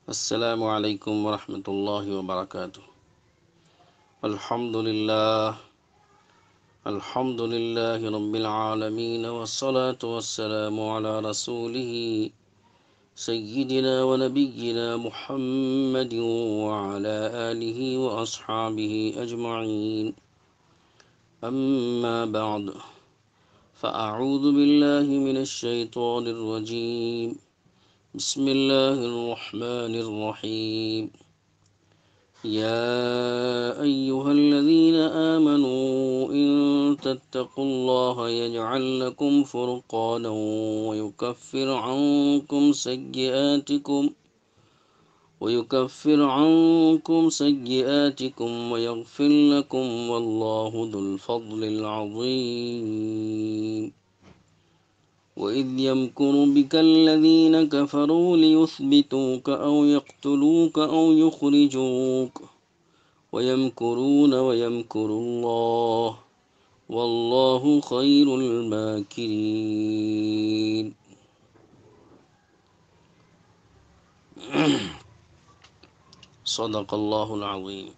السلام علیکم ورحمۃ اللہ وبرکاتہ۔ الحمد للہ رب العالمین والصلاة والسلام علی رسولہ سیدنا ونبینا محمد وعلی آلہ واصحابہ اجمعین، اما بعد فاعوذ باللہ من الشیطان الرجیم، بسم اللہ الرحمن الرحیم۔ يا أيها الذين آمنوا إن تتقوا الله يجعل لكم فرقانا ويكفر عنكم سيئاتكم ويغفر لكم والله ذو الفضل العظيم۔ وإذ يمكر بك الذين كفروا ليثبتوك أو يقتلوك أو يخرجوك ويمكرون ويمكر الله والله خير الماكرين۔ صدق اللہ العظیم۔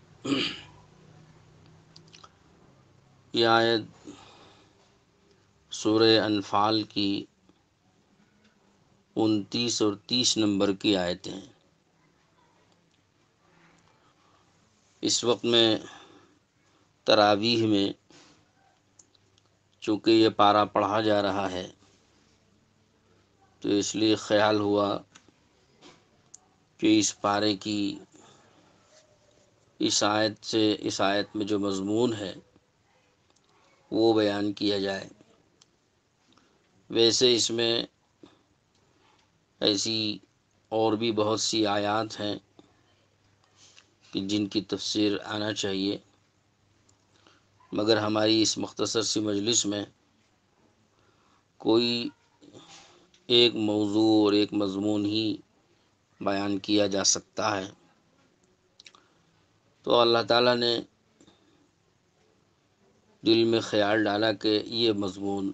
یہ آیت سورہ انفال کی 29 اور 30 نمبر کی آیتیں ہیں۔ اس وقت میں تراویح میں چونکہ یہ پارہ پڑھا جا رہا ہے تو اس لیے خیال ہوا کہ اس پارے کی اس آیت میں جو مضمون ہے وہ بیان کیا جائے۔ ویسے اس میں ایسی اور بھی بہت سی آیات ہیں کہ جن کی تفسیر آنا چاہیے، مگر ہماری اس مختصر سی مجلس میں کوئی ایک موضوع اور ایک مضمون ہی بیان کیا جا سکتا ہے۔ تو اللہ تعالیٰ نے دل میں خیال ڈالا کہ یہ مضمون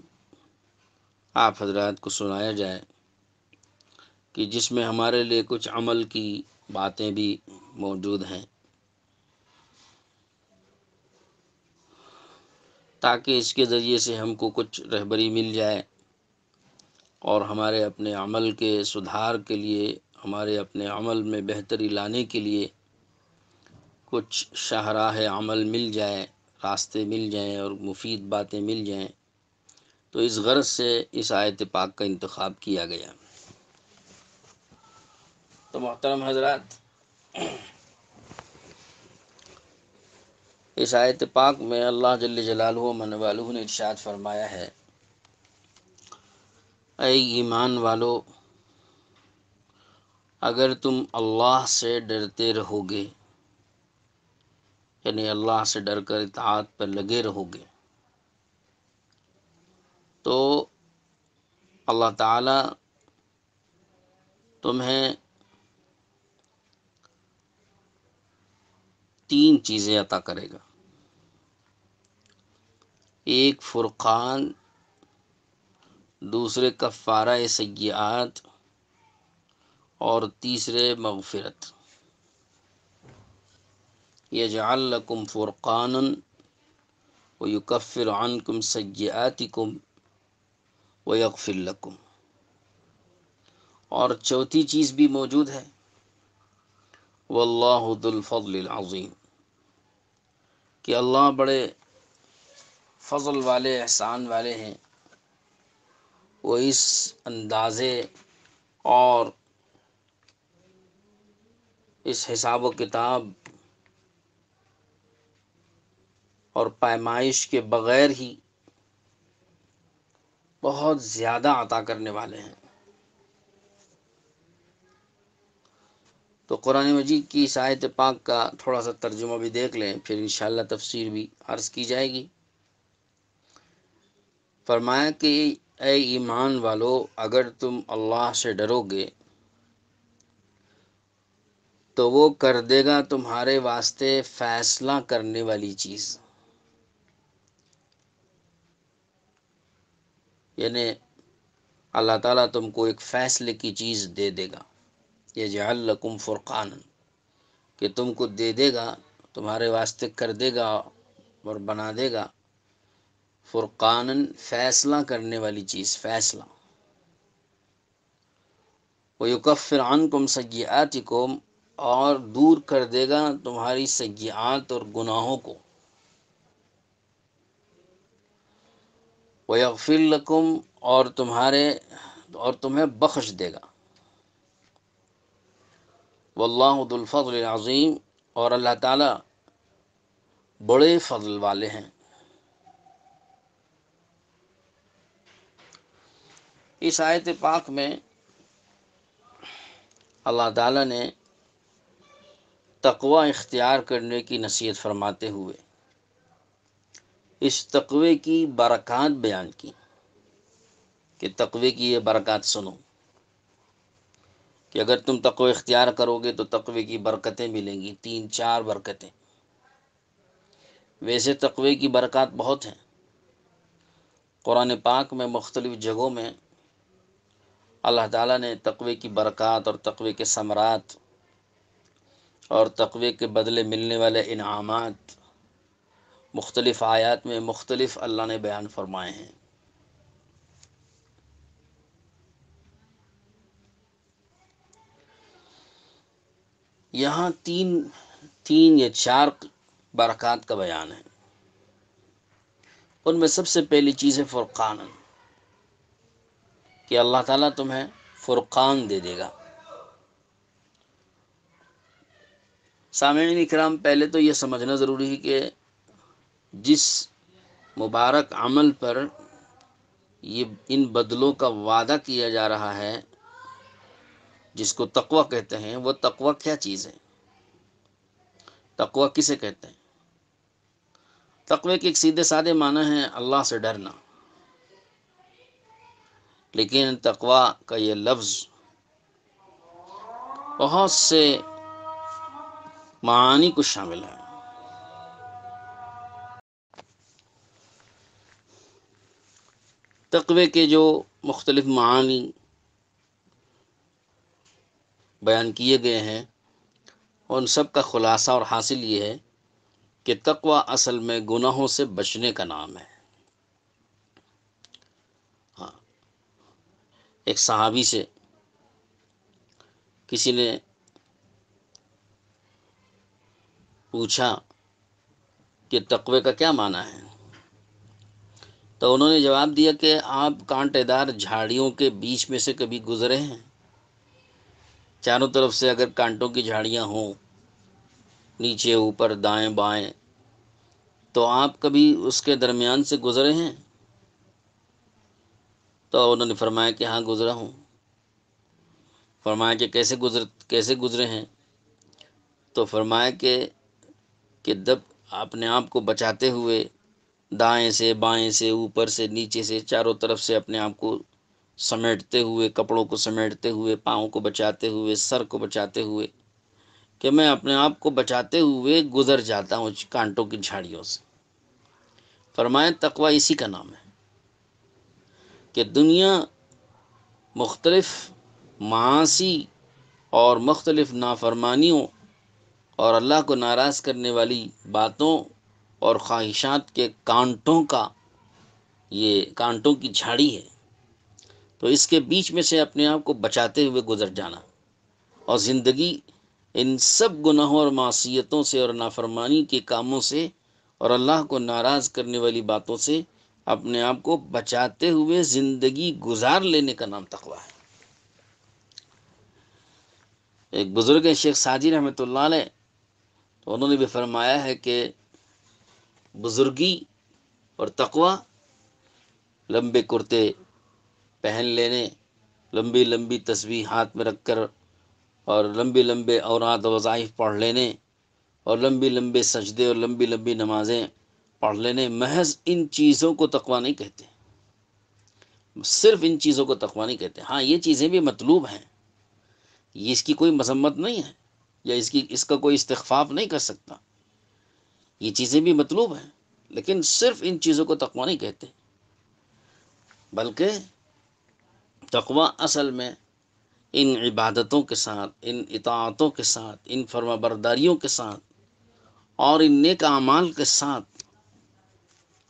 آپ حضرات کو سنایا جائے کہ جس میں ہمارے لیے کچھ عمل کی باتیں بھی موجود ہیں، تاکہ اس کے ذریعے سے ہم کو کچھ رہبری مل جائے اور ہمارے اپنے عمل کے سدھار کے لیے، ہمارے اپنے عمل میں بہتری لانے کے لیے کچھ شاہراہ عمل مل جائے، راستے مل جائیں اور مفید باتیں مل جائیں۔ تو اس غرض سے اس آیت پاک کا انتخاب کیا گیا۔ تو محترم حضرات، اس آیت پاک میں اللہ جل جلالہ و من والہ نے ارشاد فرمایا ہے، اے ایمان والو، اگر تم اللہ سے ڈرتے رہو گے، یعنی اللہ سے ڈر کر اطاعت پر لگے رہو گے، تو اللہ تعالی تمہیں 3 چیزیں عطا کرے گا۔ ایک فرقان، دوسرے کفارہ سیئات اور تیسرے مغفرت۔ یجعل لکم فرقانا ویکفر عنکم سیئاتکم ویغفر لکم۔ اور چوتھی چیز بھی موجود ہے، واللہ ذو الفضل العظیم، کہ اللہ بڑے فضل والے، احسان والے ہیں۔ وہ اس اندازے اور اس حساب و کتاب اور پیمائش کے بغیر ہی بہت زیادہ عطا کرنے والے ہیں۔ تو قرآن مجید کی اس آیت پاک کا تھوڑا سا ترجمہ بھی دیکھ لیں، پھر انشاءاللہ تفسیر بھی عرض کی جائے گی۔ فرمایا کہ اے ایمان والو، اگر تم اللہ سے ڈرو گے تو وہ کر دے گا تمہارے واسطے فیصلہ کرنے والی چیز، یعنی اللہ تعالیٰ تم کو ایک فیصلے کی چیز دے دے گا۔ یجعل لکم فرقانا، کہ تم کو دے دے گا، تمہارے واسطے کر دے گا اور بنا دے گا فرقانن، فیصلہ کرنے والی چیز، فیصلہ۔ وَيُكَفِّرْ عَنْكُمْ سَيِّئَاتِكُمْ، اور دور کر دے گا تمہاری سیئات اور گناہوں کو۔ وَيَغْفِرْ لَكُمْ، اور تمہیں بخش دے گا۔ وَاللَّهُ ذُو الْفَضْلِ الْعَظِيمِ، اور اللہ تعالیٰ بڑے فضل والے ہیں۔ اس آیت پاک میں اللہ تعالیٰ نے تقوی اختیار کرنے کی نصیحت فرماتے ہوئے اس تقوی کی برکات بیان کی، کہ تقوی کی یہ برکات سنو، کہ اگر تم تقوی اختیار کرو گے تو تقوی کی برکتیں ملیں گی، 3-4 برکتیں۔ ویسے تقوی کی برکات بہت ہیں، قرآن پاک میں مختلف جگہوں میں اللہ تعالیٰ نے تقوی کی برکات اور تقوی کے ثمرات اور تقوی کے بدلے ملنے والے انعامات مختلف آیات میں مختلف اللہ نے بیان فرمائے ہیں۔ یہاں تین یا 4 برکات کا بیان ہے۔ ان میں سب سے پہلی چیز ہے فرقان، کہ اللہ تعالیٰ تمہیں فرقان دے دے گا۔ سامعین اکرام، پہلے تو یہ سمجھنا ضروری ہے کہ جس مبارک عمل پر یہ ان بدلوں کا وعدہ کیا جا رہا ہے، جس کو تقوی کہتے ہیں، وہ تقوی کیا چیز ہے؟ تقوی کسے کہتے ہیں؟ تقوی کے ایک سیدھے سادے معنی ہیں اللہ سے ڈرنا، لیکن تقوی کا یہ لفظ بہت سے معانی کو شامل ہے۔ تقوی کے جو مختلف معانی بیان کیے گئے ہیں، ان سب کا خلاصہ اور حاصل یہ ہے کہ تقوی اصل میں گناہوں سے بچنے کا نام ہے۔ ہاں، ایک صحابی سے کسی نے پوچھا کہ تقوی کا کیا معنی ہے، تو انہوں نے جواب دیا کہ آپ کانٹے دار جھاڑیوں کے بیچ میں سے کبھی گزرے ہیں؟ چاروں طرف سے اگر کانٹوں کی جھاڑیاں ہوں، نیچے اوپر دائیں بائیں، تو آپ کبھی اس کے درمیان سے گزرے ہیں؟ تو انہوں نے فرمایا کہ ہاں گزرا ہوں۔ فرمایا کہ کیسے گزرے ہیں؟ تو فرمایا کہ جب اپنے آپ کو بچاتے ہوئے، دائیں سے بائیں سے اوپر سے نیچے سے چاروں طرف سے اپنے آپ کو سمیٹتے ہوئے، کپڑوں کو سمیٹتے ہوئے، پاؤں کو بچاتے ہوئے، سر کو بچاتے ہوئے، کہ میں اپنے آپ کو بچاتے ہوئے گزر جاتا ہوں کانٹوں کی جھاڑیوں سے۔ فرمایا تقوی اسی کا نام ہے، کہ دنیا مختلف معاصی اور مختلف نافرمانیوں اور اللہ کو ناراض کرنے والی باتوں اور خواہشات کے کانٹوں کا، یہ کانٹوں کی جھاڑی ہے، تو اس کے بیچ میں سے اپنے آپ کو بچاتے ہوئے گزر جانا، اور زندگی ان سب گناہوں اور معصیتوں سے اور نافرمانی کے کاموں سے اور اللہ کو ناراض کرنے والی باتوں سے اپنے آپ کو بچاتے ہوئے زندگی گزار لینے کا نام تقوی ہے۔ ایک بزرگ ہیں شیخ ساجی رحمۃ اللہ علیہ، تو انہوں نے بھی فرمایا ہے کہ بزرگی اور تقوی لمبے کرتے پہن لینے، لمبی لمبی تسبیح ہاتھ میں رکھ کر اور لمبے لمبے اوراد و وظائف پڑھ لینے، اور لمبی لمبے سجدے اور لمبی لمبی نمازیں پڑھ لینے، محض ان چیزوں کو تقوی نہیں کہتے، صرف ان چیزوں کو تقوی نہیں کہتے۔ ہاں، یہ چیزیں بھی مطلوب ہیں، یہ اس کی کوئی مذمت نہیں ہے، یا اس کا کوئی استخفاف نہیں کر سکتا، یہ چیزیں بھی مطلوب ہیں، لیکن صرف ان چیزوں کو تقوی نہیں کہتے، بلکہ تقوی اصل میں ان عبادتوں کے ساتھ، ان اطاعتوں کے ساتھ، ان فرما برداریوں کے ساتھ اور ان نیک اعمال کے ساتھ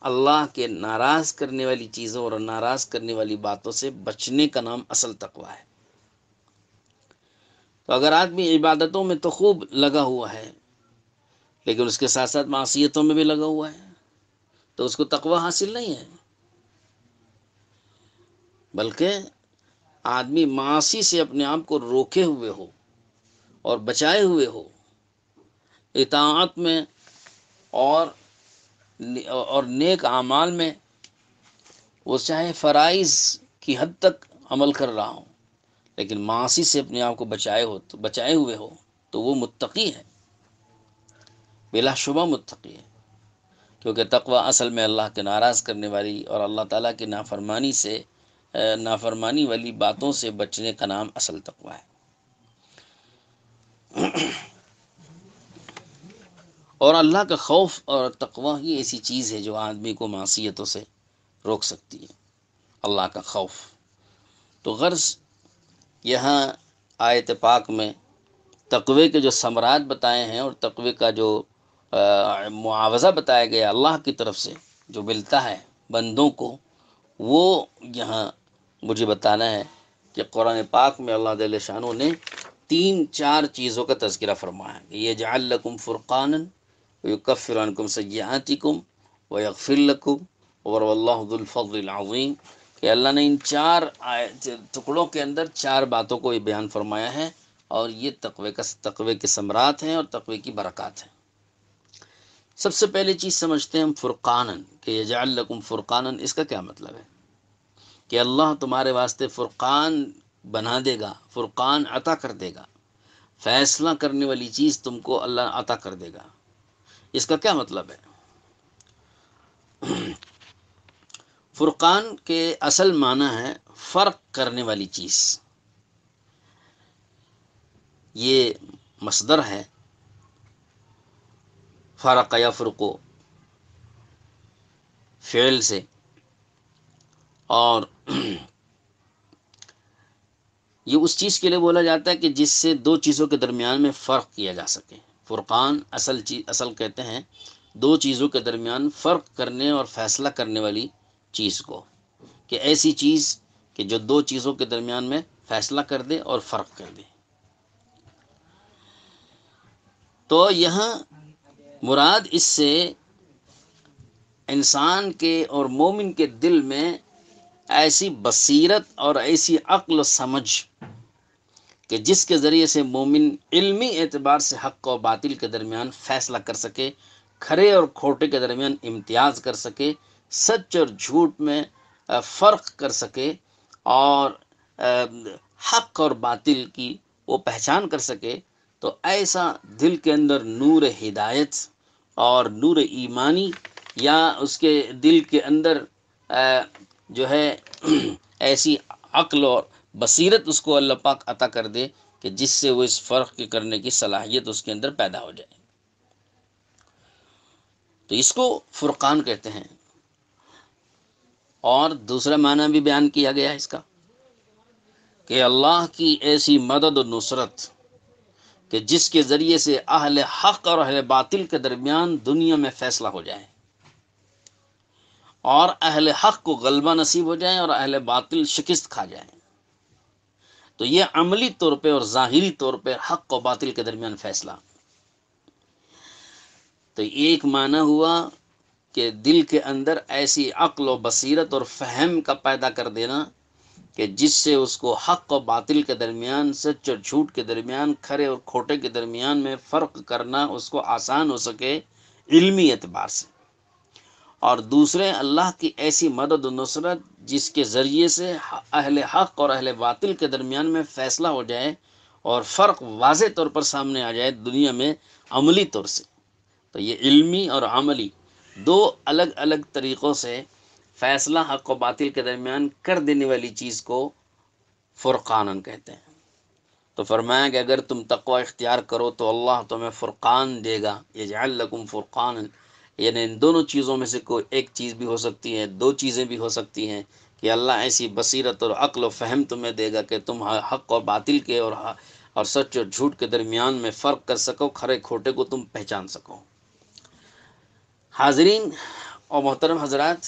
اللہ کے ناراض کرنے والی چیزوں اور ناراض کرنے والی باتوں سے بچنے کا نام اصل تقوی ہے۔ تو اگر آدمی عبادتوں میں تو خوب لگا ہوا ہے لیکن اس کے ساتھ ساتھ معصیتوں میں بھی لگا ہوا ہے تو اس کو تقوی حاصل نہیں ہے، بلکہ آدمی معاصی سے اپنے آپ کو روکے ہوئے ہو اور بچائے ہوئے ہو، اطاعت میں اور اور نیک اعمال میں وہ چاہے فرائض کی حد تک عمل کر رہا ہو لیکن معاصی سے اپنے آپ کو بچائے ہوئے ہو تو وہ متقی ہے، بلا شبہ متقی ہے، کیونکہ تقوی اصل میں اللہ کے ناراض کرنے والی اور اللہ تعالیٰ کی نافرمانی والی باتوں سے بچنے کا نام اصل تقوی ہے۔ اور اللہ کا خوف اور تقوی ہی ایسی چیز ہے جو آدمی کو معصیتوں سے روک سکتی ہے، اللہ کا خوف۔ تو غرض یہاں آیت پاک میں تقوی کے جو ثمرات بتائے ہیں اور تقوی کا جو معاوضہ بتایا گیا اللہ کی طرف سے جو ملتا ہے بندوں کو، وہ یہاں مجھے بتانا ہے کہ قرآن پاک میں اللہ جل شانہ نے 3-4 چیزوں کا تذکرہ فرمایا ہے۔ یجعل لکم فرقانا ویکفر عنکم سیئاتکم ویغفر لکم واللہ ذو الفضل العظیم، کہ اللہ نے ان 4 ٹکڑوں کے اندر 4 باتوں کو یہ بیان فرمایا ہے اور یہ تقوی کے ثمرات ہیں اور تقوی کی برکات ہیں۔ سب سے پہلی چیز سمجھتے ہیں ہم فرقانن، کہ یجعل لکم فرقانن، اس کا کیا مطلب ہے؟ کہ اللہ تمہارے واسطے فرقان بنا دے گا، فرقان عطا کر دے گا، فیصلہ کرنے والی چیز تم کو اللہ عطا کر دے گا۔ اس کا کیا مطلب ہے؟ فرقان کے اصل معنی ہے فرق کرنے والی چیز، یہ مصدر ہے فرق یفرق فعل سے، اور یہ اس چیز کے لیے بولا جاتا ہے کہ جس سے 2 چیزوں کے درمیان میں فرق کیا جا سکے۔ فرقان اصل کہتے ہیں 2 چیزوں کے درمیان فرق کرنے اور فیصلہ کرنے والی چیز کو، کہ ایسی چیز کہ جو 2 چیزوں کے درمیان میں فیصلہ کر دے اور فرق کر دے۔ تو یہاں مراد اس سے انسان کے اور مومن کے دل میں ایسی بصیرت اور ایسی عقل و سمجھ کہ جس کے ذریعے سے مومن علمی اعتبار سے حق و باطل کے درمیان فیصلہ کر سکے، کھرے اور کھوٹے کے درمیان امتیاز کر سکے، سچ اور جھوٹ میں فرق کر سکے، اور حق اور باطل کی وہ پہچان کر سکے۔ تو ایسا دل کے اندر نور ہدایت اور نور ایمانی، یا اس کے دل کے اندر جو ہے ایسی عقل اور بصیرت اس کو اللہ پاک عطا کر دے کہ جس سے وہ اس فرق کے کرنے کی صلاحیت اس کے اندر پیدا ہو جائے، تو اس کو فرقان کہتے ہیں۔ اور دوسرا معنی بھی بیان کیا گیا ہے اس کا، کہ اللہ کی ایسی مدد و نصرت کہ جس کے ذریعے سے اہل حق اور اہل باطل کے درمیان دنیا میں فیصلہ ہو جائے اور اہل حق کو غلبہ نصیب ہو جائے اور اہل باطل شکست کھا جائے۔ تو یہ عملی طور پہ اور ظاہری طور پہ حق و باطل کے درمیان فیصلہ۔ تو ایک معنی ہوا کہ دل کے اندر ایسی عقل و بصیرت اور فہم کا پیدا کر دینا کہ جس سے اس کو حق و باطل کے درمیان، سچ اور جھوٹ کے درمیان، کھرے اور کھوٹے کے درمیان میں فرق کرنا اس کو آسان ہو سکے علمی اعتبار سے۔ اور دوسرے اللہ کی ایسی مدد و نصرت جس کے ذریعے سے اہل حق اور اہل باطل کے درمیان میں فیصلہ ہو جائے اور فرق واضح طور پر سامنے آ جائے دنیا میں عملی طور سے۔ تو یہ علمی اور عملی 2 الگ الگ طریقوں سے فیصلہ حق و باطل کے درمیان کر دینے والی چیز کو فرقانن کہتے ہیں۔ تو فرمایا کہ اگر تم تقوی اختیار کرو تو اللہ تمہیں فرقان دے گا، یجعل لکم فرقانا، یعنی ان دونوں چیزوں میں سے کوئی ایک چیز بھی ہو سکتی ہے، 2 چیزیں بھی ہو سکتی ہیں، کہ اللہ ایسی بصیرت اور عقل و فہم تمہیں دے گا کہ تم حق اور باطل کے اور سچ اور جھوٹ کے درمیان میں فرق کر سکو، کھرے کھوٹے کو تم پہچان سکو۔ حاضرین اور محترم حضرات،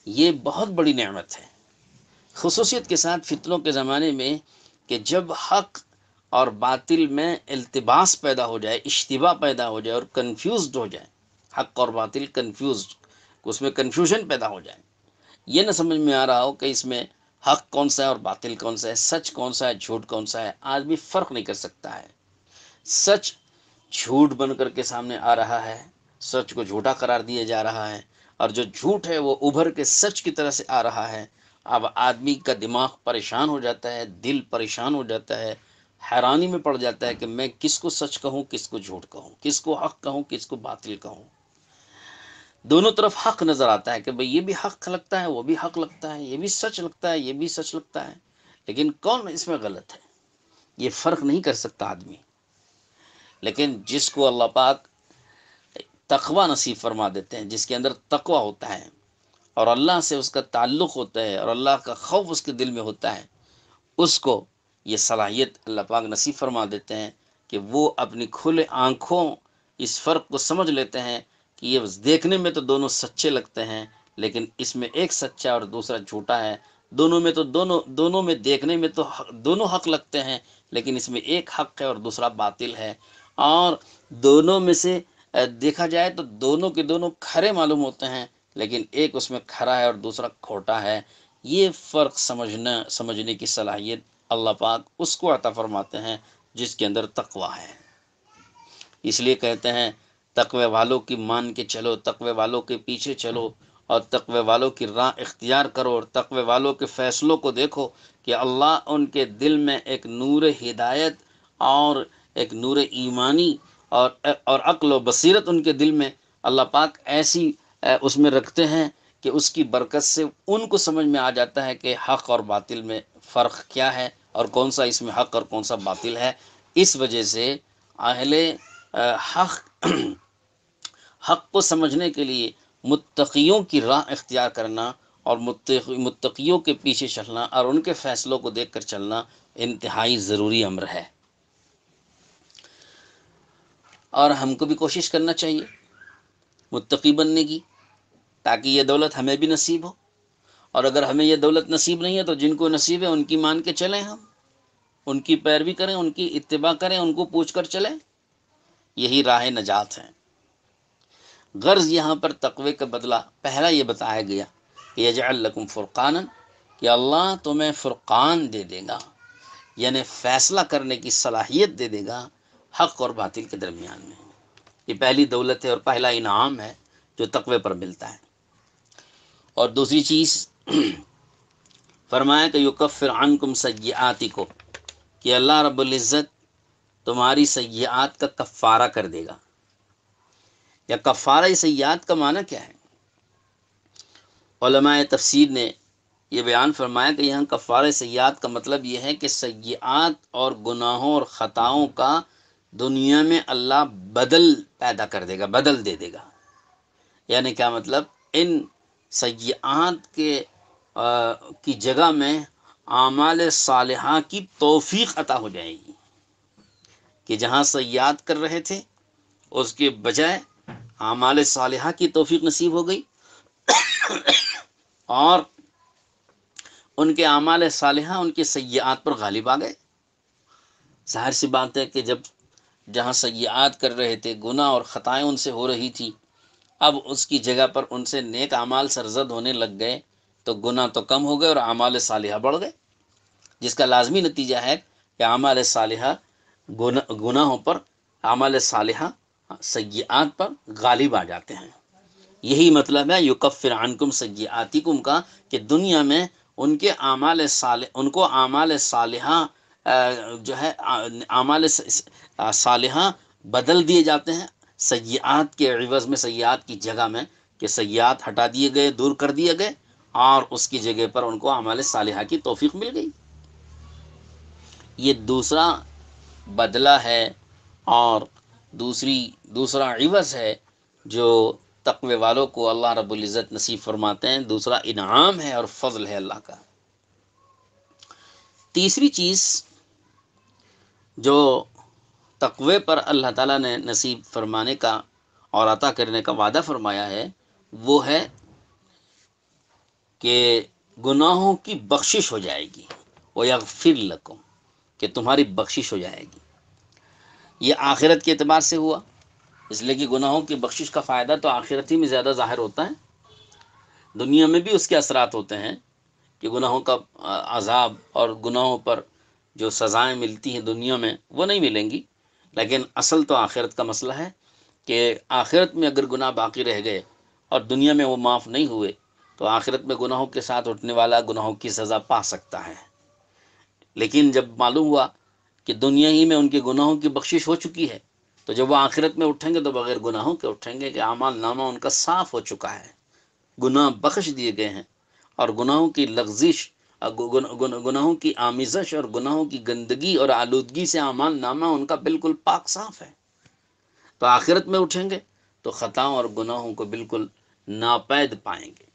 یہ بہت بڑی نعمت ہے، خصوصیت کے ساتھ فتنوں کے زمانے میں، کہ جب حق اور باطل میں التباس پیدا ہو جائے، اشتباہ پیدا ہو جائے اور کنفیوزڈ ہو جائے، حق اور باطل کنفیوزڈ، اس میں کنفیوژن پیدا ہو جائے، یہ نہ سمجھ میں آ رہا ہو کہ اس میں حق کون سا ہے اور باطل کون سا ہے، سچ کون سا ہے، جھوٹ کون سا ہے، آدمی فرق نہیں کر سکتا ہے۔ سچ جھوٹ بن کر کے سامنے آ رہا ہے، سچ کو جھوٹا قرار دیا جا رہا ہے، اور جو جھوٹ ہے وہ ابھر کے سچ کی طرح سے آ رہا ہے۔ اب آدمی کا دماغ پریشان ہو جاتا ہے، دل پریشان ہو جاتا ہے، حیرانی میں پڑ جاتا ہے کہ میں کس کو سچ کہوں، کس کو جھوٹ کہوں، کس کو حق کہوں، کس کو باطل کہوں۔ دونوں طرف حق نظر آتا ہے کہ بھئی یہ بھی حق لگتا ہے، وہ بھی حق لگتا ہے، یہ بھی سچ لگتا ہے، یہ بھی سچ لگتا ہے، لیکن کون اس میں غلط ہے، یہ فرق نہیں کر سکتا آدمی۔ لیکن جس کو اللہ پاک تقوی نصیب فرما دیتے ہیں، جس کے اندر تقوی ہوتا ہے اور اللہ سے اس کا تعلق ہوتا ہے اور اللہ کا خوف اس کے دل میں ہوتا ہے، اس کو یہ صلاحیت اللہ پاک نصیب فرما دیتے ہیں کہ وہ اپنی کھلے آنکھوں اس فرق کو سمجھ لیتے ہیں کہ یہ دیکھنے میں تو دونوں سچے لگتے ہیں، لیکن اس میں ایک سچا اور دوسرا جھوٹا ہے، دونوں میں تو دونوں میں دیکھنے میں تو دونوں حق لگتے ہیں، لیکن اس میں ایک حق ہے اور دوسرا باطل ہے، اور دونوں میں سے دیکھا جائے تو دونوں کے دونوں کھرے معلوم ہوتے ہیں، لیکن ایک اس میں کھرا ہے اور دوسرا کھوٹا ہے۔ یہ فرق سمجھنے کی صلاحیت اللہ پاک اس کو عطا فرماتے ہیں جس کے اندر تقوی ہے۔ اس لیے کہتے ہیں تقوی والوں کی مان کے چلو، تقوی والوں کے پیچھے چلو، اور تقوی والوں کی راہ اختیار کرو، اور تقوی والوں کے فیصلوں کو دیکھو کہ اللہ ان کے دل میں ایک نور ہدایت اور ایک نور ایمانی اور عقل و بصیرت ان کے دل میں اللہ پاک ایسی اس میں رکھتے ہیں کہ اس کی برکت سے ان کو سمجھ میں آ جاتا ہے کہ حق اور باطل میں فرق کیا ہے اور کون سا اس میں حق اور کون سا باطل ہے۔ اس وجہ سے اہل حق حق کو سمجھنے کے لیے متقیوں کی راہ اختیار کرنا اور متقیوں کے پیچھے چلنا اور ان کے فیصلوں کو دیکھ کر چلنا انتہائی ضروری امر ہے، اور ہم کو بھی کوشش کرنا چاہیے متقی بننے کی، تاکہ یہ دولت ہمیں بھی نصیب ہو، اور اگر ہمیں یہ دولت نصیب نہیں ہے تو جن کو نصیب ہے ان کی مان کے چلیں، ہم ان کی پیروی کریں، ان کی اتباع کریں، ان کو پوچھ کر چلیں، یہی راہ نجات ہے۔ غرض یہاں پر تقوی کا بدلہ پہلا یہ بتایا گیا کہ یجعل لکم فرقانا، کہ اللہ تمہیں فرقان دے دے گا، یعنی فیصلہ کرنے کی صلاحیت دے دے گا حق اور باطل کے درمیان میں۔ یہ پہلی دولت ہے اور پہلا انعام ہے جو تقوی پر ملتا ہے۔ اور دوسری چیز فرمایا کہ یکفر عنکم سیئاتکم، کہ اللہ رب العزت تمہاری سیئات کا کفارہ کر دے گا۔ یا کفارہ سیئات کا معنی کیا ہے؟ علماء تفسیر نے یہ بیان فرمایا کہ یہاں کفارہ سیئات کا مطلب یہ ہے کہ سیئات اور گناہوں اور خطاؤں کا دنیا میں اللہ بدل پیدا کر دے گا، بدل دے دے گا۔ یعنی کیا مطلب؟ ان سیئات کی جگہ میں اعمال صالحہ کی توفیق عطا ہو جائے گی، کہ جہاں سیئات کر رہے تھے اس کے بجائے اعمال صالحہ کی توفیق نصیب ہو گئی، اور ان کے اعمال صالحہ ان کے سیئات پر غالب آ گئے۔ ظاہر سی بات ہے کہ جہاں سیئات کر رہے تھے، گناہ اور خطائیں ان سے ہو رہی تھی، اب اس کی جگہ پر ان سے نیک اعمال سرزد ہونے لگ گئے، تو گناہ تو کم ہو گئے اور اعمال صالحہ بڑھ گئے، جس کا لازمی نتیجہ ہے کہ اعمال صالحہ گناہوں پر، اعمال صالحہ سیئات پر غالب آ جاتے ہیں۔ یہی مطلب ہے یکفر عنکم سیئاتکم کا، کہ دنیا میں ان کو اعمال صالحہ جو ہے اعمال صالحہ بدل دیے جاتے ہیں سیئات کے عوض میں، سیئات کی جگہ میں، کہ سیئات ہٹا دیے گئے، دور کر دیے گئے، اور اس کی جگہ پر ان کو اعمال صالحہ کی توفیق مل گئی۔ یہ دوسرا بدلہ ہے اور دوسرا عوض ہے جو تقوی والوں کو اللہ رب العزت نصیب فرماتے ہیں، دوسرا انعام ہے اور فضل ہے اللہ کا۔ تیسری چیز جو تقوی پر اللہ تعالیٰ نے نصیب فرمانے کا اور عطا کرنے کا وعدہ فرمایا ہے، وہ ہے کہ گناہوں کی بخشش ہو جائے گی، وَيَغْفِرْ لَكُمْ، کہ تمہاری بخشش ہو جائے گی۔ یہ آخرت کے اعتبار سے ہوا، اس لیے کہ گناہوں کی بخشش کا فائدہ تو آخرت ہی میں زیادہ ظاہر ہوتا ہے۔ دنیا میں بھی اس کے اثرات ہوتے ہیں کہ گناہوں کا عذاب اور گناہوں پر جو سزائیں ملتی ہیں دنیا میں وہ نہیں ملیں گی، لیکن اصل تو آخرت کا مسئلہ ہے کہ آخرت میں اگر گناہ باقی رہ گئے اور دنیا میں وہ معاف نہیں ہوئے تو آخرت میں گناہوں کے ساتھ اٹھنے والا گناہوں کی سزا پا سکتا ہے۔ لیکن جب معلوم ہوا کہ دنیا ہی میں ان کے گناہوں کی بخشش ہو چکی ہے تو جب وہ آخرت میں اٹھیں گے تو بغیر گناہوں کے اٹھیں گے کہ اعمال نامہ ان کا صاف ہو چکا ہے، گناہ بخش دیے گئے ہیں، اور گناہوں کی لغزش، گناہوں کی آمیزش اور گناہوں کی گندگی اور آلودگی سے اعمال نامہ ان کا بالکل پاک صاف ہے۔ تو آخرت میں اٹھیں گے تو خطاؤں اور گناہوں کو بالکل ناپید پائیں گے۔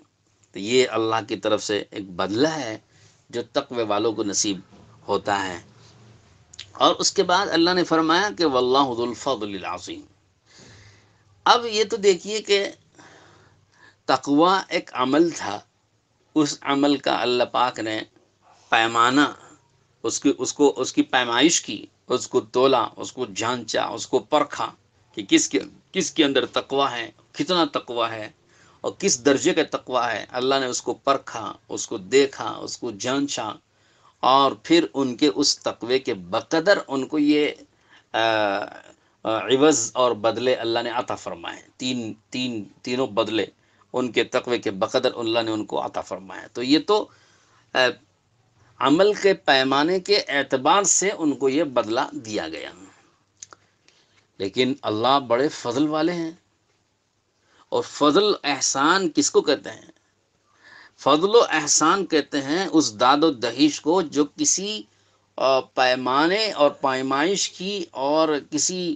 تو یہ اللہ کی طرف سے ایک بدلہ ہے جو تقوی والوں کو نصیب ہوتا ہے۔ اور اس کے بعد اللہ نے فرمایا کہ واللہ ذو الفضل العظیم۔ اب یہ تو دیکھیے کہ تقوی ایک عمل تھا، اس عمل کا اللہ پاک نے پیمانہ اس کی پیمائش کی، اس کو تولا، اس کو جانچا، اس کو پرکھا کہ کس کے اندر تقوی ہے، کتنا تقوی ہے اور کس درجے کا تقوی ہے۔ اللہ نے اس کو پرکھا، اس کو دیکھا، اس کو جانچا، اور پھر ان کے اس تقوی کے بقدر ان کو یہ عوض اور بدلے اللہ نے عطا فرمائے، تینوں بدلے ان کے تقوی کے بقدر اللہ نے ان کو عطا فرمایا۔ تو یہ تو عمل کے پیمانے کے اعتبار سے ان کو یہ بدلہ دیا گیا۔ لیکن اللہ بڑے فضل والے ہیں، اور فضل احسان کس کو کہتے ہیں؟ فضل و احسان کہتے ہیں اس داد و دہیش کو جو کسی پیمانے اور پیمائش کی اور کسی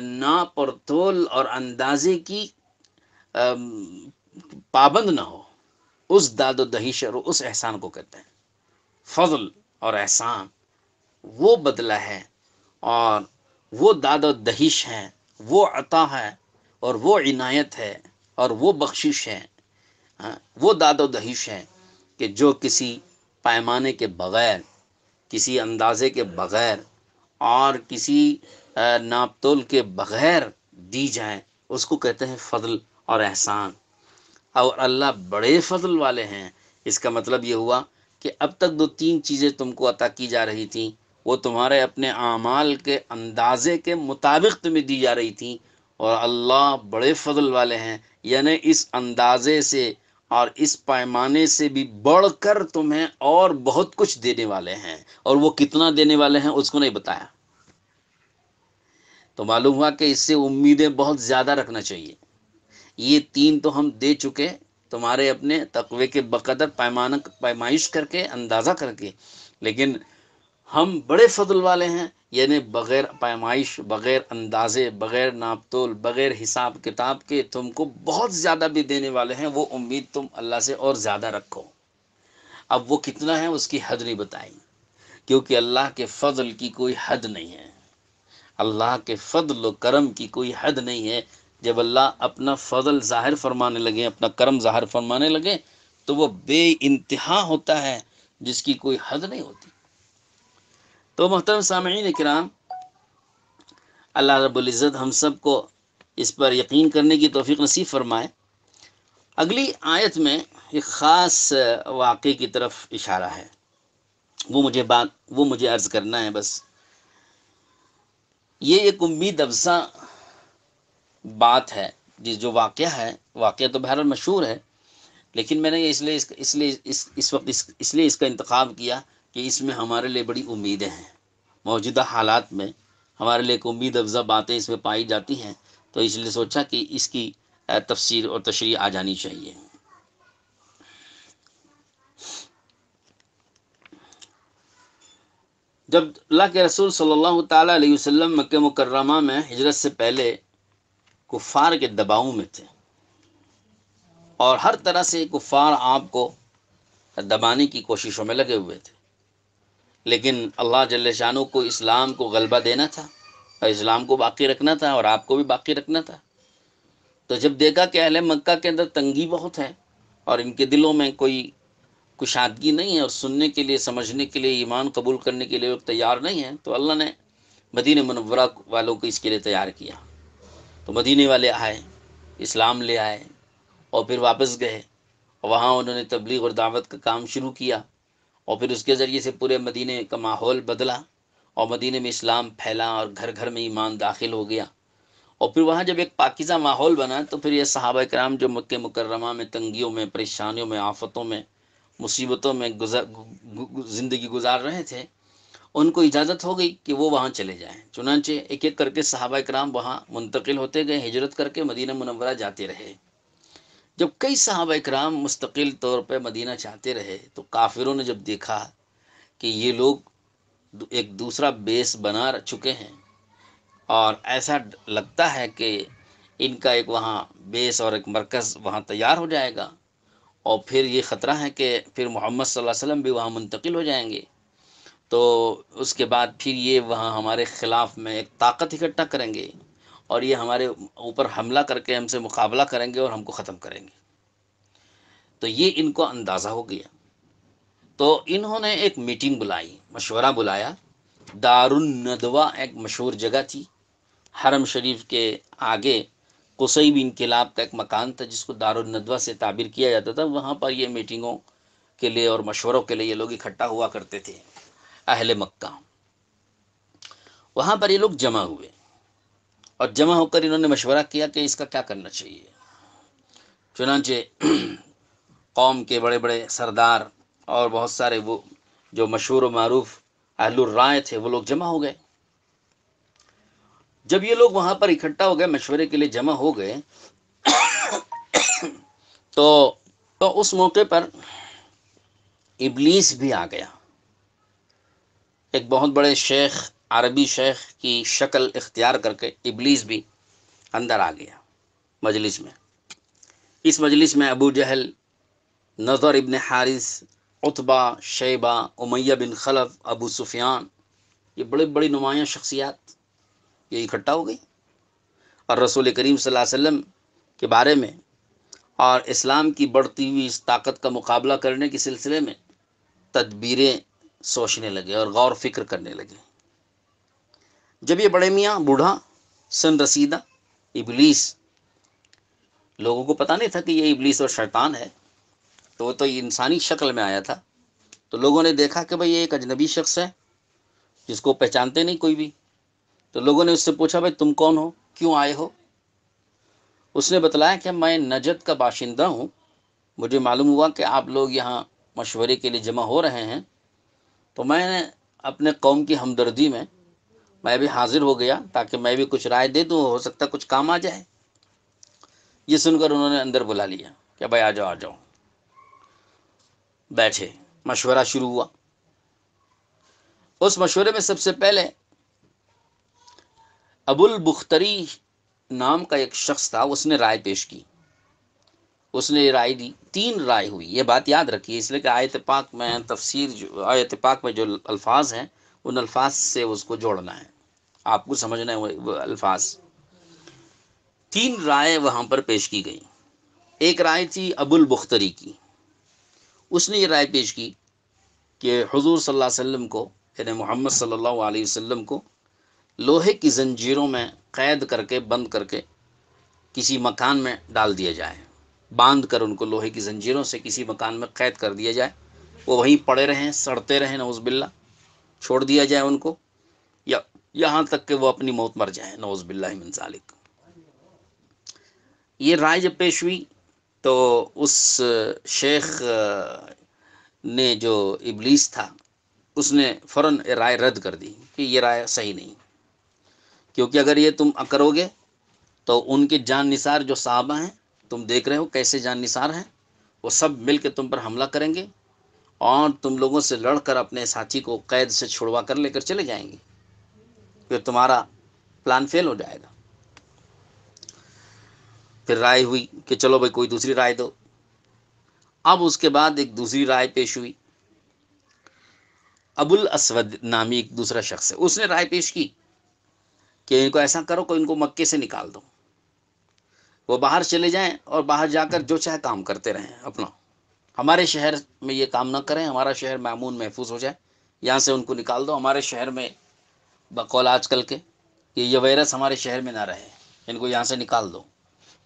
ناپ اور تول اور اندازے کی پابند نہ ہو، اس داد و دہیش اور اس احسان کو کہتے ہیں فضل اور احسان۔ وہ بدلہ ہے اور وہ داد و دہیش ہے، وہ عطا ہے اور وہ عنایت ہے اور وہ بخشش ہے، وہ داد و دہیش ہے کہ جو کسی پیمانے کے بغیر، کسی اندازے کے بغیر اور کسی ناپ تول کے بغیر دی جائے، اس کو کہتے ہیں فضل اور احسان۔ اور اللہ بڑے فضل والے ہیں، اس کا مطلب یہ ہوا کہ اب تک 2-3 چیزیں تم کو عطا کی جا رہی تھیں، وہ تمہارے اپنے اعمال کے اندازے کے مطابق تمہیں دی جا رہی تھیں، اور اللہ بڑے فضل والے ہیں، یعنی اس اندازے سے اور اس پیمانے سے بھی بڑھ کر تمہیں اور بہت کچھ دینے والے ہیں، اور وہ کتنا دینے والے ہیں اس کو نہیں بتایا۔ تو معلوم ہوا کہ اس سے امیدیں بہت زیادہ رکھنا چاہیے۔ یہ 3 تو ہم دے چکے تمہارے اپنے تقوی کے بقدر پیمائش کر کے، اندازہ کر کے، لیکن ہم بڑے فضل والے ہیں، یعنی بغیر پیمائش، بغیر اندازے، بغیر ناپ تول، بغیر حساب کتاب کے تم کو بہت زیادہ بھی دینے والے ہیں۔ وہ امید تم اللہ سے اور زیادہ رکھو۔ اب وہ کتنا ہے اس کی حد نہیں بتائی، کیونکہ اللہ کے فضل کی کوئی حد نہیں ہے، اللہ کے فضل و کرم کی کوئی حد نہیں ہے۔ جب اللہ اپنا فضل ظاہر فرمانے لگے، اپنا کرم ظاہر فرمانے لگے تو وہ بے انتہا ہوتا ہے، جس کی کوئی حد نہیں ہوتی۔ تو محترم سامعین کرام، اللہ رب العزت ہم سب کو اس پر یقین کرنے کی توفیق نصیب فرمائے۔ اگلی آیت میں ایک خاص واقعے کی طرف اشارہ ہے، وہ مجھے عرض کرنا ہے بس۔ یہ ایک امید افزا بات ہے، جو واقعہ ہے، واقعہ تو بہرحال مشہور ہے، لیکن میں نے اس وقت اس کا انتخاب کیا کہ اس میں ہمارے لیے بڑی امیدیں ہیں۔ موجودہ حالات میں ہمارے لیے ایک امید افزا باتیں اس میں پائی جاتی ہیں، تو اس لیے سوچا کہ اس کی تفسیر اور تشریح آ جانی چاہیے۔ جب اللہ کے رسول صلی اللہ تعالیٰ علیہ وسلم مکہ مکرمہ میں ہجرت سے پہلے کفار کے دباؤ میں تھے، اور ہر طرح سے کفار آپ کو دبانے کی کوششوں میں لگے ہوئے تھے، لیکن اللہ جل شانہ کو اسلام کو غلبہ دینا تھا اور اسلام کو باقی رکھنا تھا اور آپ کو بھی باقی رکھنا تھا۔ تو جب دیکھا کہ اہل مکہ کے اندر تنگی بہت ہے اور ان کے دلوں میں کوئی کشادگی نہیں ہے اور سننے کے لیے، سمجھنے کے لیے، ایمان قبول کرنے کے لیے لوگ تیار نہیں ہیں، تو اللہ نے مدینہ منورہ والوں کو اس کے لیے تیار کیا۔ تو مدینے والے آئے، اسلام لے آئے اور پھر واپس گئے، وہاں انہوں نے تبلیغ اور دعوت کا کام شروع کیا، اور پھر اس کے ذریعے سے پورے مدینے کا ماحول بدلا اور مدینے میں اسلام پھیلا اور گھر گھر میں ایمان داخل ہو گیا۔ اور پھر وہاں جب ایک پاکیزہ ماحول بنا تو پھر یہ صحابہ کرام جو مکہ مکرمہ میں تنگیوں میں، پریشانیوں میں، آفتوں میں، مصیبتوں میں زندگی گزار رہے تھے، ان کو اجازت ہو گئی کہ وہ وہاں چلے جائیں۔ چنانچہ ایک ایک کر کے صحابہ کرام وہاں منتقل ہوتے گئے، ہجرت کر کے مدینہ منورہ جاتے رہے۔ جب کئی صحابہ کرام مستقل طور پہ مدینہ چاہتے رہے تو کافروں نے جب دیکھا کہ یہ لوگ ایک دوسرا بیس بنا چکے ہیں اور ایسا لگتا ہے کہ ان کا ایک وہاں بیس اور ایک مرکز وہاں تیار ہو جائے گا، اور پھر یہ خطرہ ہے کہ پھر محمد صلی اللہ علیہ وسلم بھی وہاں منتقل ہو جائیں گے، تو اس کے بعد پھر یہ وہاں ہمارے خلاف میں ایک طاقت اکٹھا کریں گے اور یہ ہمارے اوپر حملہ کر کے ہم سے مقابلہ کریں گے اور ہم کو ختم کریں گے۔ تو یہ ان کو اندازہ ہو گیا، تو انہوں نے ایک میٹنگ بلائی، مشورہ بلایا۔ دار الندوہ ایک مشہور جگہ تھی، حرم شریف کے آگے قصیب انقلاب کا ایک مکان تھا جس کو دار الندوہ سے تعبیر کیا جاتا تھا۔ وہاں پر یہ میٹنگوں کے لیے اور مشوروں کے لیے یہ لوگ اکٹھا ہوا کرتے تھے، اہل مکہ۔ وہاں پر یہ لوگ جمع ہوئے اور جمع ہو کر انہوں نے مشورہ کیا کہ اس کا کیا کرنا چاہیے۔ چنانچہ قوم کے بڑے بڑے سردار اور بہت سارے وہ جو مشہور و معروف اہل الرائے تھے وہ لوگ جمع ہو گئے۔ جب یہ لوگ وہاں پر اکٹھا ہو گئے، مشورے کے لیے جمع ہو گئے، تو اس موقع پر ابلیس بھی آ گیا۔ ایک بہت بڑے شیخ، عربی شیخ کی شکل اختیار کر کے ابلیس بھی اندر آ گیا مجلس میں۔ اس مجلس میں ابو جہل، نضر ابن حارث، عتبہ، شیبہ، امیہ بن خلف، ابو سفیان، یہ بڑے بڑی نمایاں شخصیات یہ اکٹھا ہو گئی اور رسول کریم صلی اللہ علیہ وسلم کے بارے میں اور اسلام کی بڑھتی ہوئی اس طاقت کا مقابلہ کرنے کے سلسلے میں تدبیریں سوچنے لگے اور غور فکر کرنے لگے۔ جب یہ بڑے میاں بوڑھا سن رسیدہ ابلیس، لوگوں کو پتہ نہیں تھا کہ یہ ابلیس اور شیطان ہے، تو وہ تو انسانی شکل میں آیا تھا، تو لوگوں نے دیکھا کہ بھئی یہ ایک اجنبی شخص ہے جس کو پہچانتے نہیں کوئی بھی، تو لوگوں نے اس سے پوچھا بھئی تم کون ہو، کیوں آئے ہو؟ اس نے بتلایا کہ میں نجد کا باشندہ ہوں، مجھے معلوم ہوا کہ آپ لوگ یہاں مشورے کے لیے جمع ہو رہے ہیں، تو میں نے اپنے قوم کی ہمدردی میں بھی حاضر ہو گیا تاکہ میں بھی کچھ رائے دے دوں، ہو سکتا کچھ کام آ جائے۔ یہ سن کر انہوں نے اندر بلا لیا کہ بھائی آ جاؤ آ جاؤ، بیٹھے، مشورہ شروع ہوا۔ اس مشورے میں سب سے پہلے ابو البختری نام کا ایک شخص تھا، اس نے رائے پیش کی، اس نے رائے دی، 3 رائے ہوئی۔ یہ بات یاد رکھیے اس لیے کہ آیت پاک میں تفسیر، آیت پاک میں جو الفاظ ہیں ان الفاظ سے اس کو جوڑنا ہے، آپ کو سمجھنا ہے وہ الفاظ۔ 3 رائے وہاں پر پیش کی گئی۔ ایک رائے تھی ابو البختری کی، اس نے یہ رائے پیش کی کہ حضور صلی اللہ علیہ وسلم کو، یعنی محمد صلی اللہ علیہ وسلم کو لوہے کی زنجیروں میں قید کر کے، بند کر کے کسی مکان میں ڈال دیا جائے، باندھ کر ان کو لوہے کی زنجیروں سے کسی مکان میں قید کر دیا جائے، وہ وہیں پڑے رہیں، سڑتے رہیں، نعوذ باللہ، چھوڑ دیا جائے ان کو، یا یہاں تک کہ وہ اپنی موت مر جائیں، نعوذ باللہ من ذالک۔ یہ رائے جب پیش ہوئی تو اس شیخ نے، جو ابلیس تھا، اس نے فوراً رائے رد کر دی کہ یہ رائے صحیح نہیں، کیونکہ اگر یہ تم کرو گے تو ان کے جان نثار جو صحابہ ہیں، تم دیکھ رہے ہو کیسے جان نثار ہیں، وہ سب مل کے تم پر حملہ کریں گے اور تم لوگوں سے لڑ کر اپنے ساتھی کو قید سے چھڑوا کر لے کر چلے جائیں گے، پھر تمہارا پلان فیل ہو جائے گا۔ پھر رائے ہوئی کہ چلو بھائی کوئی دوسری رائے دو۔ اب اس کے بعد ایک دوسری رائے پیش ہوئی. ابو الاسود نامی ایک دوسرا شخص ہے، اس نے رائے پیش کی کہ ان کو ایسا کرو کہ ان کو مکے سے نکال دو، وہ باہر چلے جائیں اور باہر جا کر جو چاہے کام کرتے رہیں اپنا، ہمارے شہر میں یہ کام نہ کریں، ہمارا شہر مامون محفوظ ہو جائے، یہاں سے ان کو نکال دو، ہمارے شہر میں بقول آج کل کے کہ یہ وائرس ہمارے شہر میں نہ رہے، ان کو یہاں سے نکال دو،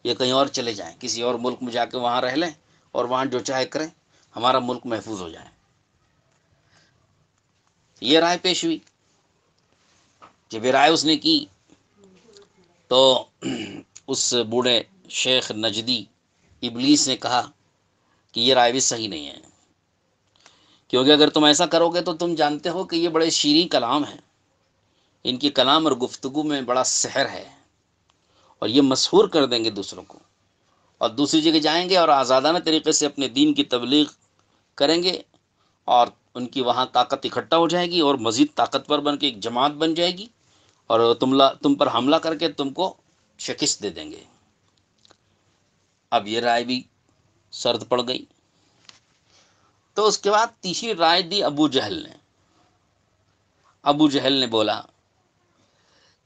یہ کہیں اور چلے جائیں، کسی اور ملک میں جا کے وہاں رہ لیں اور وہاں جو چاہے کریں، ہمارا ملک محفوظ ہو جائے. یہ رائے پیش ہوئی. جب یہ رائے اس نے کی تو اس بوڑھے شیخ نجدی ابلیس نے کہا کہ یہ رائے بھی صحیح نہیں ہے، کیونکہ اگر تم ایسا کرو گے تو تم جانتے ہو کہ یہ بڑے شیریں کلام ہیں، ان کی کلام اور گفتگو میں بڑا سحر ہے، اور یہ مسحور کر دیں گے دوسروں کو، اور دوسری جگہ جائیں گے اور آزادانہ طریقے سے اپنے دین کی تبلیغ کریں گے، اور ان کی وہاں طاقت اکٹھا ہو جائے گی اور مزید طاقتور بن کے ایک جماعت بن جائے گی، اور تم پر حملہ کر کے تم کو شکست دے دیں گے. اب یہ رائے بھی سرد پڑ گئی. تو اس کے بعد تیسری رائے دی ابو جہل نے. ابو جہل نے بولا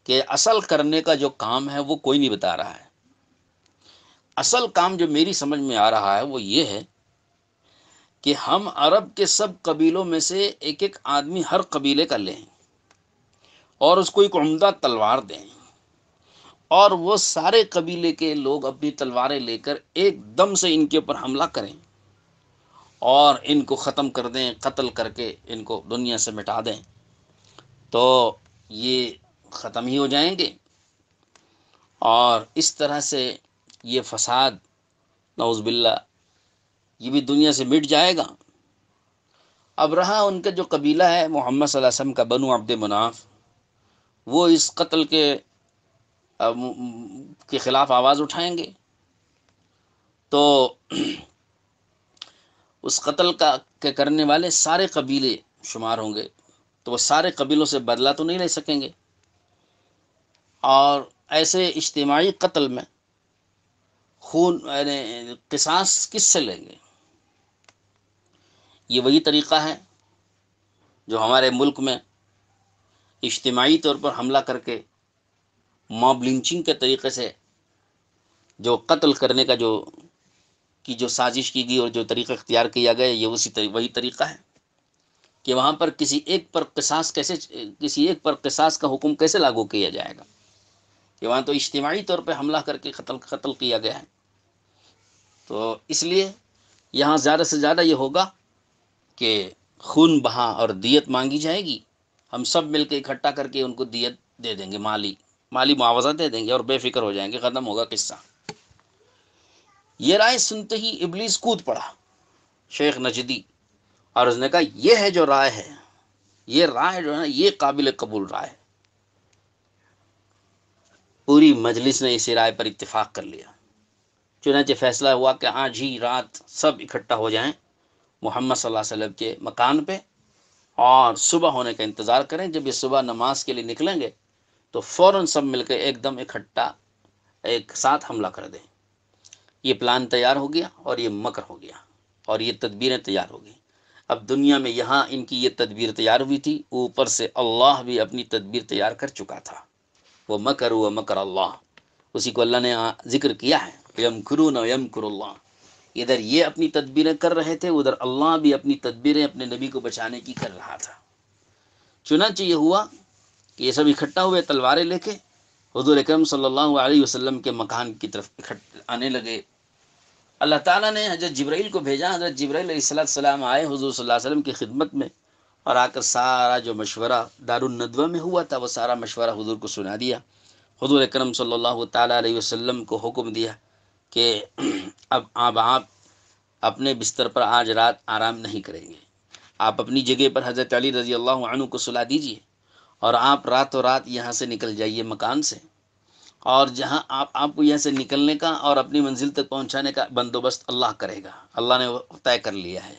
کہ اصل کرنے کا جو کام ہے وہ کوئی نہیں بتا رہا ہے، اصل کام جو میری سمجھ میں آ رہا ہے وہ یہ ہے کہ ہم عرب کے سب قبیلوں میں سے ایک ایک آدمی ہر قبیلے کا لیں اور اس کو ایک عمدہ تلوار دیں، اور وہ سارے قبیلے کے لوگ اپنی تلواریں لے کر ایک دم سے ان کے اوپر حملہ کریں اور ان کو ختم کر دیں، قتل کر کے ان کو دنیا سے مٹا دیں، تو یہ ختم ہی ہو جائیں گے، اور اس طرح سے یہ فساد نعوذ باللہ یہ بھی دنیا سے مٹ جائے گا. اب رہا ان کا جو قبیلہ ہے محمد صلی اللہ علیہ وسلم کا بنو عبد مناف، وہ اس قتل کے خلاف آواز اٹھائیں گے، تو اس قتل کے کرنے والے سارے قبیلے شمار ہوں گے، تو وہ سارے قبیلوں سے بدلہ تو نہیں لے سکیں گے، اور ایسے اجتماعی قتل میں خون یعنی قصاص کس سے لیں گے؟ یہ وہی طریقہ ہے جو ہمارے ملک میں اجتماعی طور پر حملہ کر کے موب لنچنگ کے طریقے سے جو قتل کرنے کا جو سازش کی گئی اور جو طریقہ اختیار کیا گیا، یہ وہی طریقہ ہے کہ وہاں پر کسی ایک پر قصاص کا حکم کیسے لاگو کیا جائے گا، کہ وہاں تو اجتماعی طور پہ حملہ کر کے قتل کیا گیا ہے. تو اس لیے یہاں زیادہ سے زیادہ یہ ہوگا کہ خون بہا اور دیت مانگی جائے گی، ہم سب مل کے اکٹھا کر کے ان کو دیت دے دیں گے، مالی معاوضہ دے دیں گے، اور بے فکر ہو جائیں گے، ختم ہوگا قصہ. یہ رائے سنتے ہی ابلیس کود پڑا شیخ نجدی، اور اس نے کہا یہ ہے جو رائے ہے، یہ رائے جو ہے نا یہ قابل قبول رائے ہے. پوری مجلس نے اسی رائے پر اتفاق کر لیا. چنانچہ فیصلہ ہوا کہ آج ہی رات سب اکٹھا ہو جائیں محمد صلی اللہ علیہ وسلم کے مکان پہ، اور صبح ہونے کا انتظار کریں. جب یہ صبح نماز کے لیے نکلیں گے تو فوراً سب مل کے ایک دم اکٹھا ایک ساتھ حملہ کر دیں. یہ پلان تیار ہو گیا اور یہ مکر ہو گیا اور یہ تدبیریں تیار ہو گئی. اب دنیا میں یہاں ان کی یہ تدبیر تیار ہوئی تھی، اوپر سے اللہ بھی اپنی تدبیر تیار کر چکا تھا. وہ مکر و مکر اللہ، اسی کو اللہ نے ذکر کیا ہے، یمکرون و یمکر اللہ. ادھر یہ اپنی تدبیریں کر رہے تھے، ادھر اللہ بھی اپنی تدبیریں اپنے نبی کو بچانے کی کر رہا تھا. چنانچہ یہ ہوا کہ یہ سب اکٹھا ہوئے تلواریں لے کے حضور اکرم صلی اللہ علیہ وسلم کے مکان کی طرف آنے لگے. اللہ تعالیٰ نے حضرت جبرائیل کو بھیجا. حضرت جبرائیل علیہ السلام آئے حضور صلی اللہ علیہ وسلم کی خدمت میں، اور آ کر سارا جو مشورہ دارالندوہ میں ہوا تھا وہ سارا مشورہ حضور کو سنا دیا. حضور اکرم صلی اللہ تعالیٰ علیہ وسلم کو حکم دیا کہ اب آپ اپنے بستر پر آج رات آرام نہیں کریں گے، آپ اپنی جگہ پر حضرت علی رضی اللہ عنہ کو سلا دیجیے، اور آپ راتوں رات یہاں سے نکل جائیے مکان سے، اور جہاں آپ کو یہاں سے نکلنے کا اور اپنی منزل تک پہنچانے کا بندوبست اللہ کرے گا، اللہ نے وہ طے کر لیا ہے.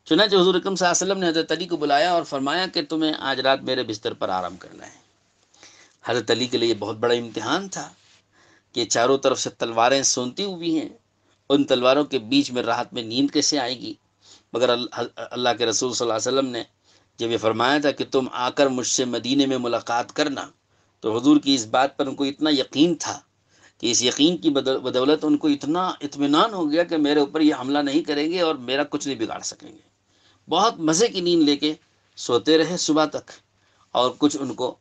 چنانچہ حضور اکرم صلی اللہ علیہ وسلم نے حضرت علی کو بلایا اور فرمایا کہ تمہیں آج رات میرے بستر پر آرام کرنا ہے. حضرت علی کے لیے یہ بہت بڑا امتحان تھا کہ چاروں طرف سے تلواریں سونتی ہوئی ہیں ان تلواروں کے بیچ میں رات میں نیند کیسے آئے گی؟ مگر اللہ کے رسول صلی اللہ علیہ وسلم نے جب یہ فرمایا تھا کہ تم آ کر مجھ سے مدینے میں ملاقات کرنا، تو حضور کی اس بات پر ان کو اتنا یقین تھا کہ اس یقین کی بدولت ان کو اتنا اطمینان ہو گیا کہ میرے اوپر یہ حملہ نہیں کریں گے اور میرا کچھ نہیں بگاڑ سکیں گے۔ بہت مزے کی نیند لے کے سوتے رہے صبح تک، اور کچھ ان کو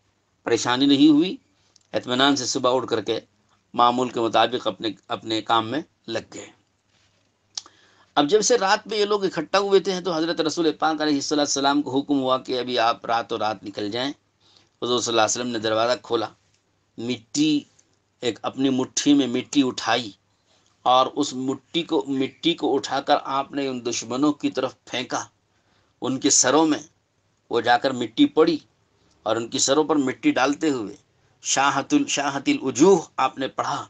پریشانی نہیں ہوئی، اطمینان سے صبح اٹھ کر کے معمول کے مطابق اپنے کام میں لگ گئے۔ اب جب سے رات میں یہ لوگ اکٹھا ہوئے تھے تو حضرت رسول پاک علیہ السلام کو حکم ہوا کہ ابھی آپ رات نکل جائیں۔ حضور صلی اللہ علیہ وسلم نے دروازہ کھولا، مٹی اپنی مٹھی میں مٹی اٹھائی، اور اس مٹی کو اٹھا کر آپ نے ان دشمنوں کی طرف پھینکا۔ ان کے سروں میں وہ جا کر مٹی پڑی، اور ان کی سروں پر مٹی ڈالتے ہوئے شاہت الوجوہ آپ نے پڑھا،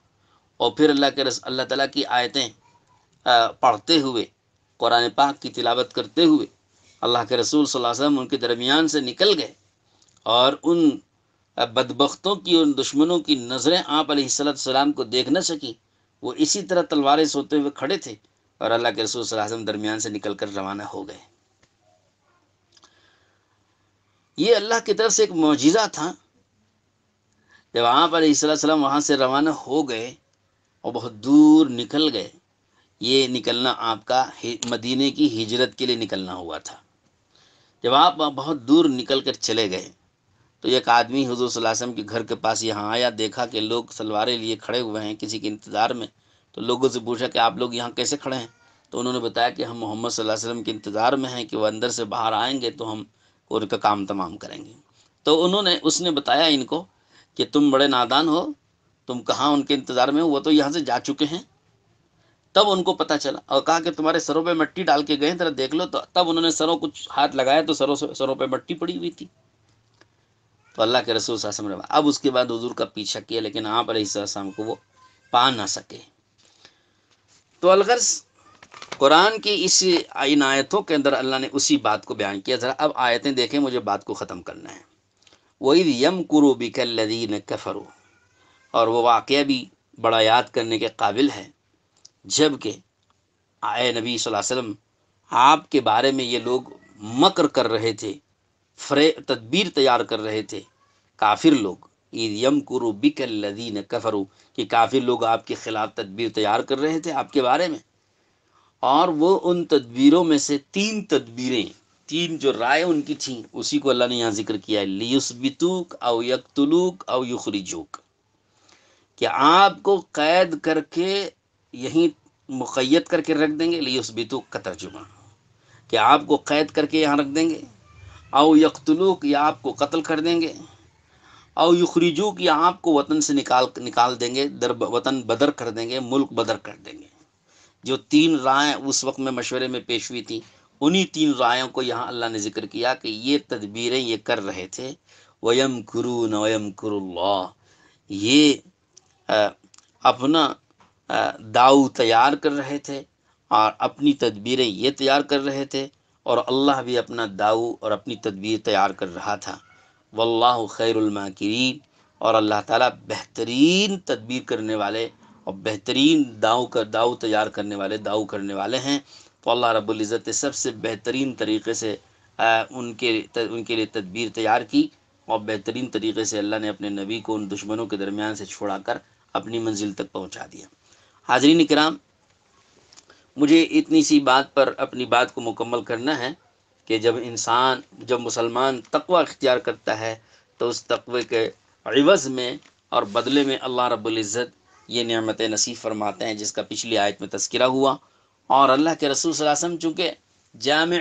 اور پھر اللہ تعالیٰ کی آیتیں پڑھتے ہوئے، قرآن پاک کی تلاوت کرتے ہوئے اللہ کے رسول صلی اللہ علیہ وسلم ان کے درمیان سے نکل گئے، اور ان بدبختوں کی، ان دشمنوں کی نظریں آپ علیہ السلام کو دیکھ نہ سکی۔ وہ اسی طرح تلواریں سوتے ہوئے کھڑے تھے، اور اللہ کے رسول صلی اللہ علیہ وسلم درمیان سے نکل کر روانہ ہو گئے۔ یہ اللہ کی طرف سے ایک معجزہ تھا۔ جب آپ علیہ السلام وہاں سے روانہ ہو گئے اور بہت دور نکل گئے، یہ نکلنا آپ کا مدینے کی ہجرت کے لیے نکلنا ہوا تھا۔ جب آپ بہت دور نکل کر چلے گئے تو ایک آدمی حضور صلی اللہ علیہ وسلم کے گھر کے پاس یہاں آیا، دیکھا کہ لوگ تلواریں لیے کھڑے ہوئے ہیں کسی کے انتظار میں، تو لوگوں سے پوچھا کہ آپ لوگ یہاں کیسے کھڑے ہیں؟ تو انہوں نے بتایا کہ ہم محمد صلی اللہ علیہ وسلم کے انتظار میں ہیں کہ وہ اندر سے باہر آئیں گے تو ہم ان کا کام تمام کریں گے۔ تو اس نے بتایا ان کو کہ تم بڑے نادان ہو، تم کہاں ان کے انتظار میں ہو، وہ تو یہاں سے جا چکے ہیں۔ تب ان کو پتہ چلا اور کہا کہ تمہارے سروں پہ مٹی ڈال کے گئے، ذرا دیکھ لو۔ تو تب انہوں نے سروں کچھ ہاتھ لگایا تو سروں پہ مٹی پڑی ہوئی تھی۔ تو اللہ کے رسول صلی اللہ علیہ وسلم اب اس کے بعد حضور کا پیچھا کیا، لیکن آپ علیہ السلام کو وہ پا نہ سکے۔ تو الغرض قرآن کی ان آیتوں کے اندر اللہ نے اسی بات کو بیان کیا۔ ذرا اب آیتیں دیکھیں، مجھے بات کو ختم کرنا ہے۔ وَإِذْ يَمْكُرُ بِكَ الَّذِينَ كَفَرُوا، اور وہ واقعہ بھی بڑا یاد کرنے کے قابل ہے، جب کہ اے نبی صلی اللہ علیہ وسلم آپ کے بارے میں یہ لوگ مکر کر رہے تھے، تدبیر تیار کر رہے تھے، کافر لوگ۔ اِذْ يَمْكُرُ بِكَ الَّذِينَ كَفَرُوا، کہ کافر لوگ آپ کے خلاف تدبیر تیار کر رہے تھے آپ کے بارے میں، اور وہ ان تدبیروں میں سے تین جو رائے ان کی تھیں، اسی کو اللہ نے یہاں ذکر کیا ہے، لِيُثْبِتُوكَ أَوْ يَقْتُلُوكَ أَوْ يُخْرِجُوكَ، کہ آپ کو قید کر کے یہیں مقید کر کے رکھ دیں گے۔ لِيُثْبِتُوكَ کا ترجمہ کہ آپ کو قید کر کے یہاں رکھ دیں گے، او یقتلوک یا آپ کو قتل کر دیں گے، او یخرجوک یا آپ کو وطن سے نکال دیں گے، وطن بدر کر دیں گے، ملک بدر کر دیں گے۔ جو تین رائے اس وقت میں مشورے میں پیش ہوئی تھیں، انہی تین رائوں کو یہاں اللہ نے ذکر کیا کہ یہ تدبیریں یہ کر رہے تھے۔ وَيَمْكُرُونَ وَيَمْكُرُ اللَّهُ، یہ اپنا داؤ تیار کر رہے تھے اور اپنی تدبیریں یہ تیار کر رہے تھے، اور اللہ بھی اپنا داؤ اور اپنی تدبیر تیار کر رہا تھا۔ واللہ خیر الماکرین، اور اللہ تعالیٰ بہترین تدبیر کرنے والے اور بہترین داؤ تیار کرنے والے، داؤ کرنے والے ہیں۔ تو اللہ رب العزت نے سب سے بہترین طریقے سے ان کے لیے تدبیر تیار کی، اور بہترین طریقے سے اللہ نے اپنے نبی کو ان دشمنوں کے درمیان سے چھوڑا کر اپنی منزل تک پہنچا دیا۔ حاضرین کرام، مجھے اتنی سی بات پر اپنی بات کو مکمل کرنا ہے کہ جب مسلمان تقوی اختیار کرتا ہے تو اس تقوی کے عوض میں اور بدلے میں اللہ رب العزت یہ نعمت نصیب فرماتے ہیں، جس کا پچھلی آیت میں تذکرہ ہوا۔ اور اللہ کے رسول صلی اللہ علیہ وسلم چونکہ جامع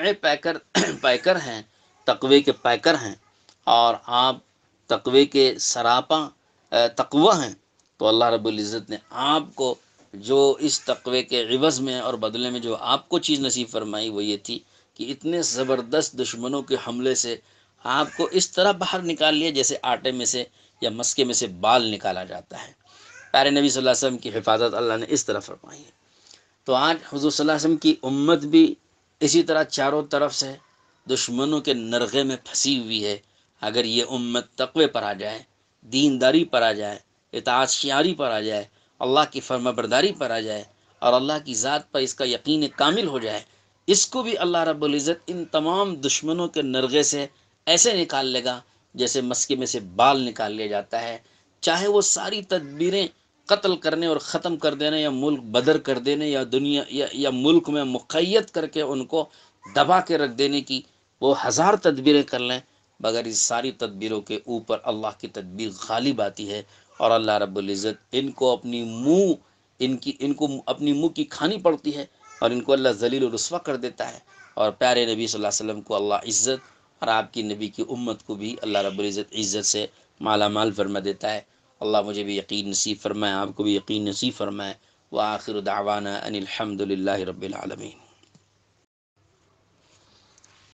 پیکر ہیں، تقوی کے پیکر ہیں، اور آپ تقوی کے سراپا تقوی ہیں، تو اللہ رب العزت نے آپ کو جو اس تقوی کے عوض میں اور بدلے میں جو آپ کو چیز نصیب فرمائی وہ یہ تھی کہ اتنے زبردست دشمنوں کے حملے سے آپ کو اس طرح باہر نکال لیا جیسے آٹے میں سے یا مسکے میں سے بال نکالا جاتا ہے۔ پیارے نبی صلی اللہ علیہ وسلم کی حفاظت اللہ نے اس طرح فرمائی ہے۔ تو آج حضور صلی اللہ علیہ وسلم کی امت بھی اسی طرح چاروں طرف سے دشمنوں کے نرغے میں پھنسی ہوئی ہے۔ اگر یہ امت تقوی پر آ جائے، دینداری پر آ جائے، اطاعت شیاری پر آ جائے، اللہ کی فرما برداری پر آ جائے، اور اللہ کی ذات پر اس کا یقین کامل ہو جائے، اس کو بھی اللہ رب العزت ان تمام دشمنوں کے نرغے سے ایسے نکال لے گا جیسے مسکے میں سے بال نکال لیا جاتا ہے۔ چاہے وہ ساری تدبیریں قتل کرنے اور ختم کر دینے، یا ملک بدر کر دینے، یا دنیا یا ملک میں مقید کر کے ان کو دبا کے رکھ دینے کی وہ ہزار تدبیریں کر لیں، مگر اس ساری تدبیروں کے اوپر اللہ کی تدبیر غالب آتی ہے، اور اللہ رب العزت ان کو اپنی منہ کی کھانی پڑتی ہے، اور ان کو اللہ ذلیل و رسوا کر دیتا ہے، اور پیارے نبی صلی اللہ علیہ وسلم کو اللہ عزت، اور آپ کی نبی کی امت کو بھی اللہ رب العزت عزت سے مالا مال فرما دیتا ہے۔ اللہ مجھے بھی یقین نصیب فرمائے، آپ کو بھی یقین نصیب فرمائے۔ وآخر دعوانا ان الحمد للہ رب العالمین۔